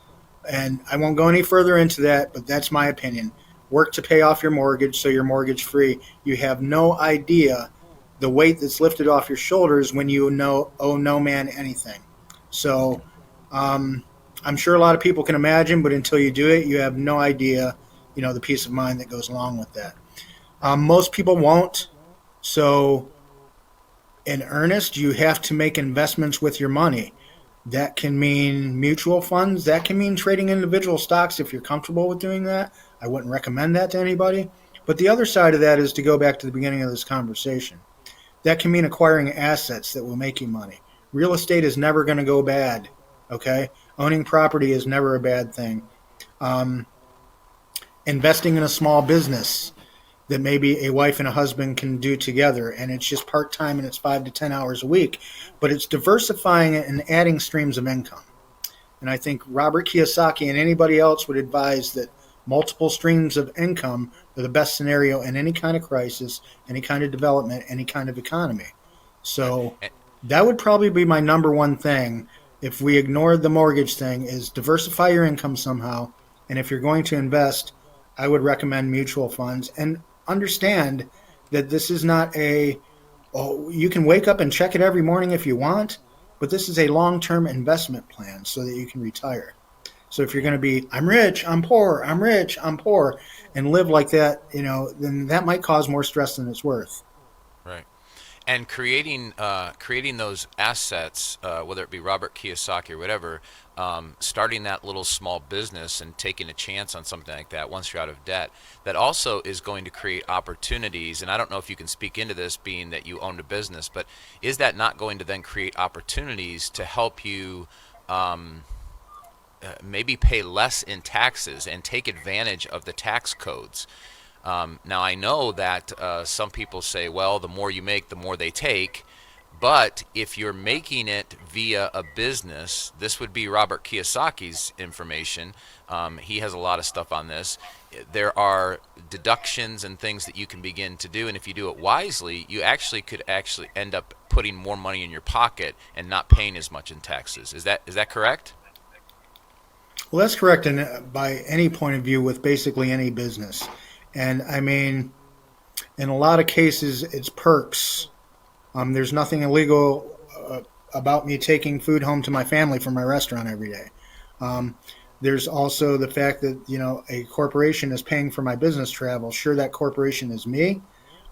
And I won't go any further into that, but that's my opinion. Work to pay off your mortgage so you're mortgage free. You have no idea the weight that's lifted off your shoulders when you know owe no man anything. So um, I'm sure a lot of people can imagine, but until you do it, you have no idea, the peace of mind that goes along with that. Right. Most people won't. So in earnest, you have to make investments with your money. That can mean mutual funds. That can mean trading individual stocks if you're comfortable with doing that. I wouldn't recommend that to anybody. But the other side of that is to go back to the beginning of this conversation. That can mean acquiring assets that will make you money. Real estate is never going to go bad, okay? Owning property is never a bad thing. Um, Investing in a small business that maybe a wife and a husband can do together, and it's just part time and it's 5 to 10 hours a week, but it's diversifying it and adding streams of income. And I think Robert Kiyosaki and anybody else would advise that multiple streams of income are the best scenario in any kind of crisis, any kind of development, any kind of economy. Right. So that would probably be my number one thing if we ignored the mortgage thing is diversify your income somehow. And if you're going to invest, I would recommend mutual funds and understand that this is not you can wake up and check it every morning if you want, but this is a long-term investment plan so that you can retire. So if you're going to be, I'm rich, I'm poor, I'm rich, I'm poor, and live like that, then that might cause more stress than it's worth. Right. And creating those assets, whether it be Robert Kiyosaki or whatever, starting that little small business and taking a chance on something like that once you're out of debt, that also is going to create opportunities. And I don't know if you can speak into this, being that you owned a business, but is that not going to then create opportunities to help you? Maybe pay less in taxes and take advantage of the tax codes. Now, I know that some people say, well, the more you make, the more they take. But if you're making it via a business, this would be Robert Kiyosaki's information. He has a lot of stuff on this. There are deductions and things that you can begin to do, and if you do it wisely, you actually could actually end up putting more money in your pocket and not paying as much in taxes. Is that correct? Well, that's correct by any point of view with basically any business. And I mean, in a lot of cases, it's perks. There's nothing illegal about me taking food home to my family from my restaurant every day. Um, there's also the fact that a corporation is paying for my business travel. Sure, that corporation is me,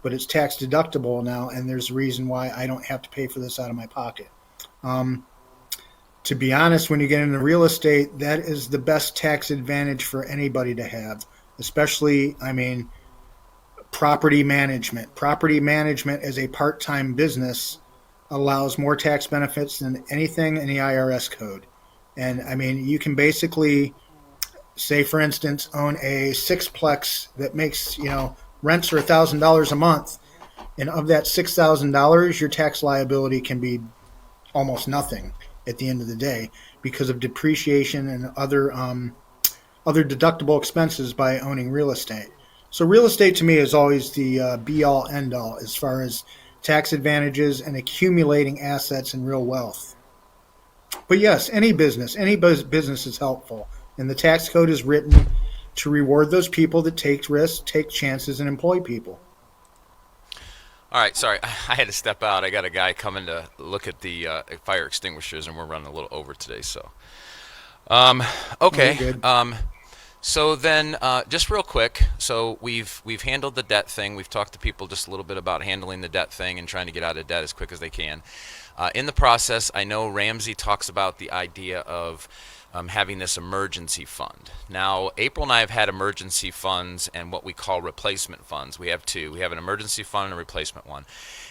but it's tax deductible now, and there's a reason why I don't have to pay for this out of my pocket. Um, to be honest, when you get into real estate, that is the best tax advantage for anybody to have, especially, I mean, property management. Property management as a part time business allows more tax benefits than anything in the IRS code. And I mean, you can basically say, for instance, own a sixplex that makes, rents are $1,000 a month. And of that $6,000, your tax liability can be almost nothing at the end of the day because of depreciation and other deductible expenses by owning real estate. So real estate to me is always the be all end all as far as tax advantages and accumulating assets and real wealth. But yes, any business is helpful, and the tax code is written to reward those people that take risks, take chances, and employ people. All right, sorry, I had to step out. I got a guy coming to look at the fire extinguishers, and we're running a little over today. So, um, Oh, you're okay. good. So then, just real quick. So we've handled the debt thing. We've talked to people just a little bit about handling the debt thing and trying to get out of debt as quick as they can. In the process, I know Ramsey talks about the idea of having this emergency fund. Now, April and I have had emergency funds and what we call replacement funds. We have two. We have an emergency fund and a replacement one.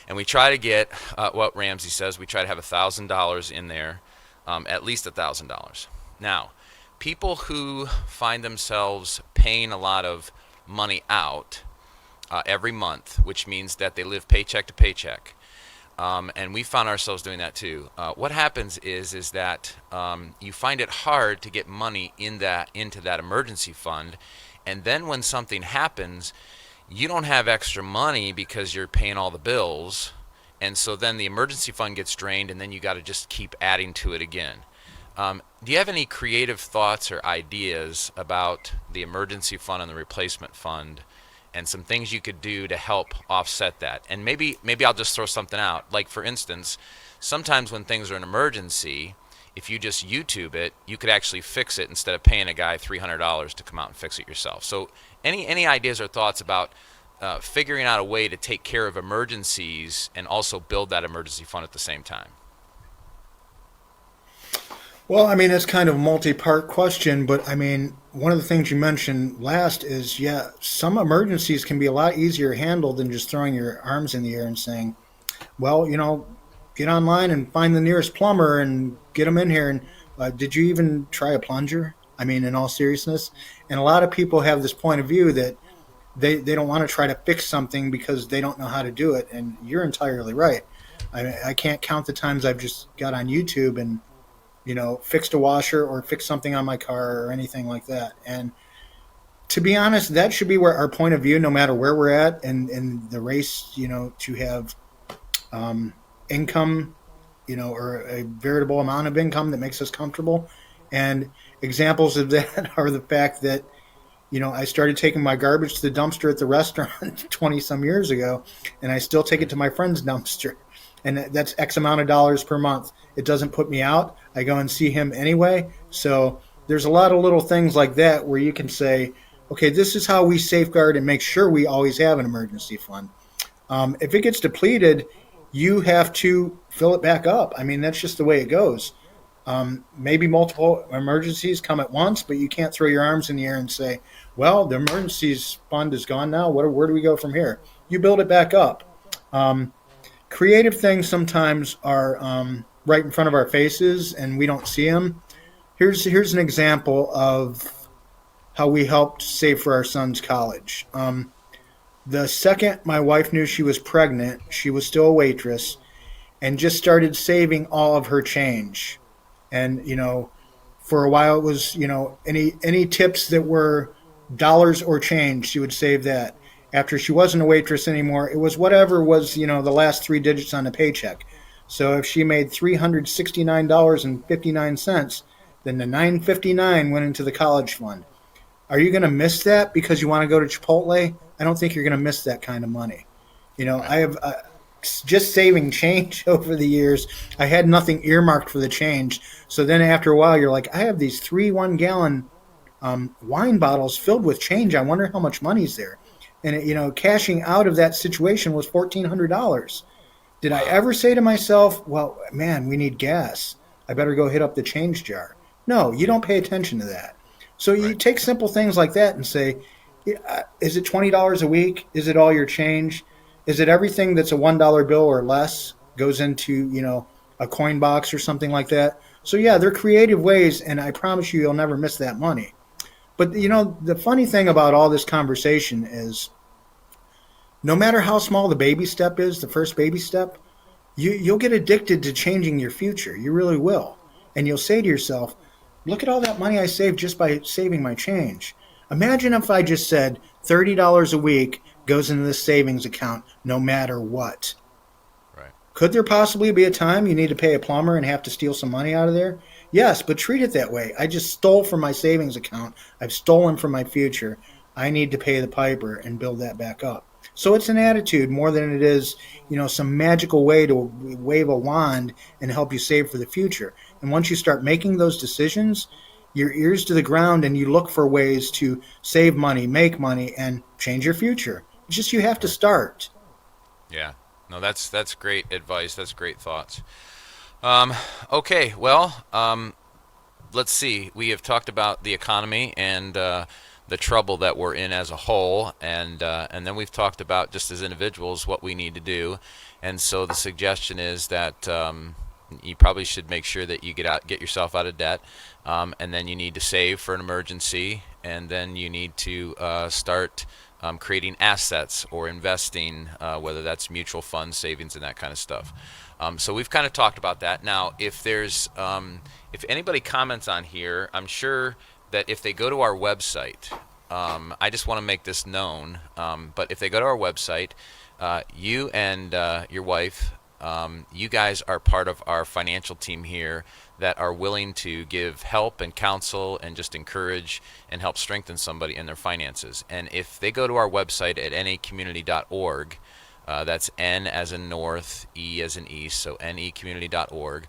And we try to get what Ramsey says. We try to have $1,000 in there, at least $1,000. Now, people who find themselves paying a lot of money out every month, which means that they live paycheck to paycheck, and we found ourselves doing that too. What happens is that you find it hard to get money into that emergency fund, and then when something happens, you don't have extra money because you're paying all the bills, and so then the emergency fund gets drained, and then you got to just keep adding to it again. Do you have any creative thoughts or ideas about the emergency fund and the replacement fund and some things you could do to help offset that? And maybe I'll just throw something out. Like for instance, sometimes when things are an emergency, if you just YouTube it, you could actually fix it instead of paying a guy $300 to come out and fix it yourself. So any ideas or thoughts about figuring out a way to take care of emergencies and also build that emergency fund at the same time? Well, I mean, it's kind of a multi-part question, but I mean, one of the things you mentioned last is, yeah, some emergencies can be a lot easier handled than just throwing your arms in the air and saying, well, get online and find the nearest plumber and get them in here. And did you even try a plunger? I mean, in all seriousness. And a lot of people have this point of view that they don't want to try to fix something because they don't know how to do it. And you're entirely right. I can't count the times I've just got on YouTube and fixed a washer or fixed something on my car or anything like that. And to be honest, that should be where our point of view, no matter where we're at in the race, to have income, or a veritable amount of income that makes us comfortable. And examples of that are the fact that, I started taking my garbage to the dumpster at the restaurant 20 some years ago, and I still take it to my friend's dumpster. And that's X amount of dollars per month. It doesn't put me out. I go and see him anyway. So there's a lot of little things like that where you can say, okay, this is how we safeguard and make sure we always have an emergency fund. If it gets depleted, you have to fill it back up. I mean, that's just the way it goes. Maybe multiple emergencies come at once, but you can't throw your arms in the air and say, well, the emergencies fund is gone now. Where do we go from here? You build it back up. Creative things sometimes are right in front of our faces and we don't see them. Here's an example of how we helped save for our son's college. The second my wife knew she was pregnant, she was still a waitress, and just started saving all of her change. And for a while it was any tips that were dollars or change, she would save that. After she wasn't a waitress anymore, it was whatever was the last three digits on the paycheck. So if she made $369.59, then the 959 went into the college fund. Are you going to miss that because you want to go to Chipotle? I don't think you're going to miss that kind of money. Right. I have just saving change over the years. I had nothing earmarked for the change. So then after a while, you're like, I have these three 1 gallon wine bottles filled with change. I wonder how much money's there. And cashing out of that situation was $1,400. Did I Wow. ever say to myself, well, man, we need gas. I better go hit up the change jar? No, you Yeah. don't pay attention to that. So you Right. take simple things like that and say, is it $20 a week? Is it all your change? Is it everything that's a $1 bill or less goes into, a coin box or something like that? So yeah, they're creative ways, and I promise you'll never miss that money. But the funny thing about all this conversation is no matter how small the baby step is, the first baby step, you'll get addicted to changing your future. You really will. And you'll say to yourself, look at all that money I saved just by saving my change. Imagine if I just said $30 a week goes into this savings account no matter what. Right. Could there possibly be a time you need to pay a plumber and have to steal some money out of there? Yes, but treat it that way. I just stole from my savings account. I've stolen from my future. I need to pay the piper and build that back up. So it's an attitude more than it is, some magical way to wave a wand and help you save for the future. And once you start making those decisions, your ears to the ground and you look for ways to save money, make money, and change your future. It's just you have to Right. start. Yeah. No, that's great advice. That's great thoughts. Um, okay. Well, let's see. We have talked about the economy and the trouble that we're in as a whole, and then we've talked about just as individuals what we need to do. And so the suggestion is that you probably should make sure that you get yourself out of debt, and then you need to save for an emergency, and then you need to start creating assets or investing, whether that's mutual funds, savings, and that kind of stuff. So we've kind of talked about that. Now, if anybody comments on here, I'm sure that if they go to our website, I just want to make this known. But if they go to our website, you and your wife, you guys are part of our financial team here that are willing to give help and counsel and just encourage and help strengthen somebody in their finances. And if they go to our website at nacommunity.org, that's N as in North, E as in East, so necommunity.org.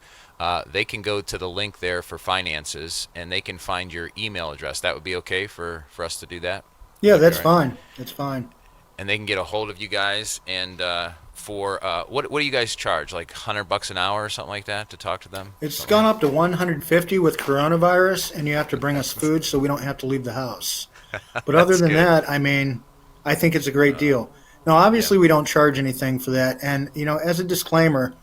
They can go to the link there for finances, and they can find your email address. That would be okay for us to do that? Would Yeah, that be that's all right? fine. That's fine. And they can get a hold of you guys. And for what do you guys charge? Like $100 an hour or something like that to talk to them? It's Something like gone that? up to 150 with coronavirus, and you have to bring us food so we don't have to leave the house. But other That's than good. that, I mean, I think it's a great Uh, deal. Now, yeah. obviously, we don't charge anything for that. And, as a disclaimer,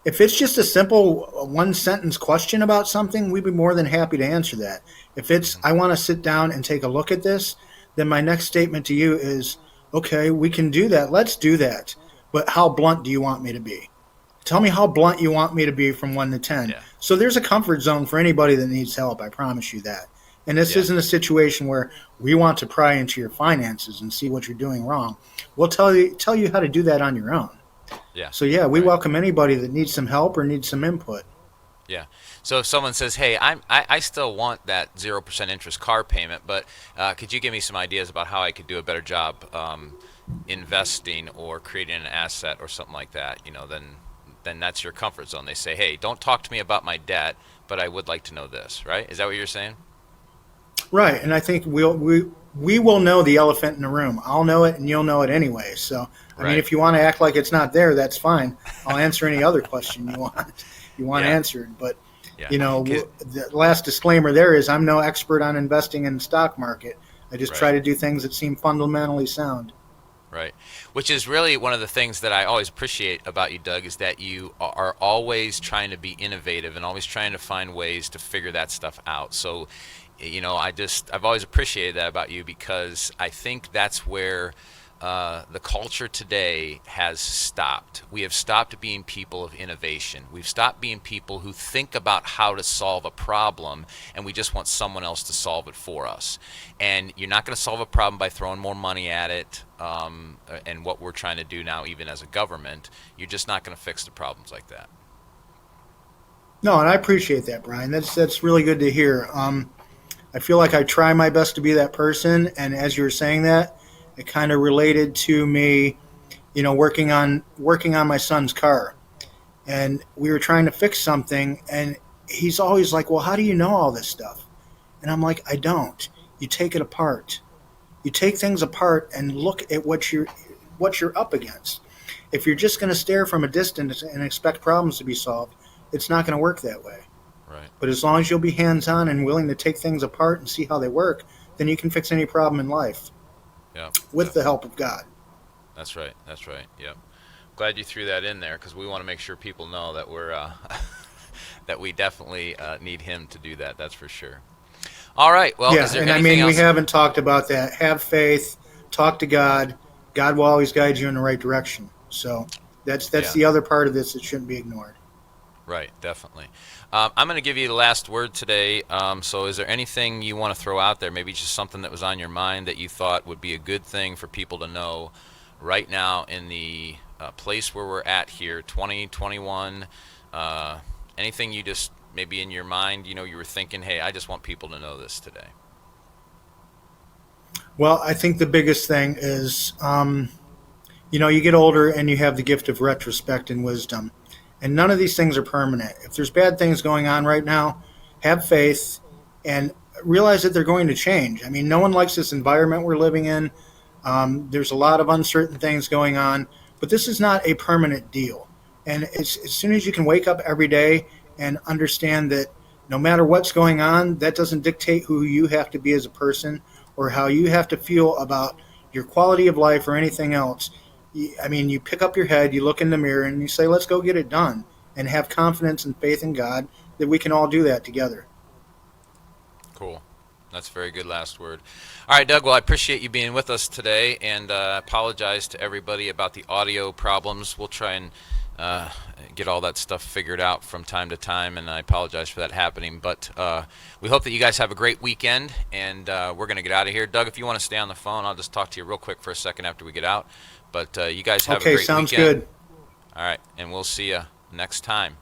if it's just a simple one sentence question about something, we'd be more than happy to answer that. If it's, Hmm. I want to sit down and take a look at this, then my next statement to you is, okay, we can do that. Let's do that. But how blunt do you want me to be? Tell me how blunt you want me to be from 1 to 10. Yeah. So there's a comfort zone for anybody that needs help. I promise you that. And this Yeah. isn't a situation where we want to pry into your finances and see what you're doing wrong. We'll tell you how to do that on your own. Yeah. So yeah, we Right. welcome anybody that needs some help or needs some input. Yeah. So if someone says, "Hey, I still want that 0% interest car payment, but could you give me some ideas about how I could do a better job investing or creating an asset or something like that?" Then that's your comfort zone. They say, "Hey, don't talk to me about my debt, but I would like to know this." Right? Is that what you're saying? Right, and I think we will know the elephant in the room. I'll know it, and you'll know it anyway. So, I mean, Right. if you want to act like it's not there, that's fine. I'll answer any other question you want Yeah. answered. But Yeah. 'Cause- the last disclaimer there is I'm no expert on investing in the stock market. I just try right. to do things that seem fundamentally sound. Right. Which is really one of the things that I always appreciate about you, Doug, is that you are always trying to be innovative and always trying to find ways to figure that stuff out. So, I've always appreciated that about you because I think that's where the culture today has stopped. We have stopped being people of innovation. We've stopped being people who think about how to solve a problem, and we just want someone else to solve it for us. And you're not going to solve a problem by throwing more money at it. And what we're trying to do now, even as a government, you're just not going to fix the problems like that. No, and I appreciate that, Brian. That's really good to hear. I feel like I try my best to be that person, and as you were saying that, it kind of related to me, working on my son's car, and we were trying to fix something, and he's always like, "Well, how do you know all this stuff?" And I'm like, "I don't. You take it apart. You take things apart and look at what you're up against. If you're just going to stare from a distance and expect problems to be solved, it's not going to work that way. Right. But as long as you'll be hands-on and willing to take things apart and see how they work, then you can fix any problem in life Yeah. with the help of God." That's right. That's right. Yep. Glad you threw that in there because we want to make sure people know that we're that we definitely need him to do that. That's for sure. All right. Well, Yeah, is there and I anything mean, we else? haven't talked about that. Have faith, talk to God. God will always guide you in the right direction. So that's Yeah. the other part of this that shouldn't be ignored. Right. Definitely. I'm going to give you the last word today. So, is there anything you want to throw out there? Maybe just something that was on your mind that you thought would be a good thing for people to know right now in the place where we're at here, 2021. Anything you just maybe in your mind, you were thinking, hey, I just want people to know this today. Well, I think the biggest thing is, you get older and you have the gift of retrospect and wisdom. And none of these things are permanent. If there's bad things going on right now, have faith and realize that they're going to change. I mean, no one likes this environment we're living in. There's a lot of uncertain things going on, but this is not a permanent deal. And as soon as you can wake up every day and understand that no matter what's going on, that doesn't dictate who you have to be as a person or how you have to feel about your quality of life or anything else. I mean, you pick up your head, you look in the mirror, and you say, let's go get it done, and have confidence and faith in God that we can all do that together. Cool. That's a very good last word. All right, Doug. Well, I appreciate you being with us today, and apologize to everybody about the audio problems. We'll try and get all that stuff figured out from time to time, and I apologize for that happening. But we hope that you guys have a great weekend, and we're going to get out of here. Doug, if you want to stay on the phone, I'll just talk to you real quick for a second after we get out. But you guys have a Okay, great sounds weekend. good. All right, and we'll see you next time.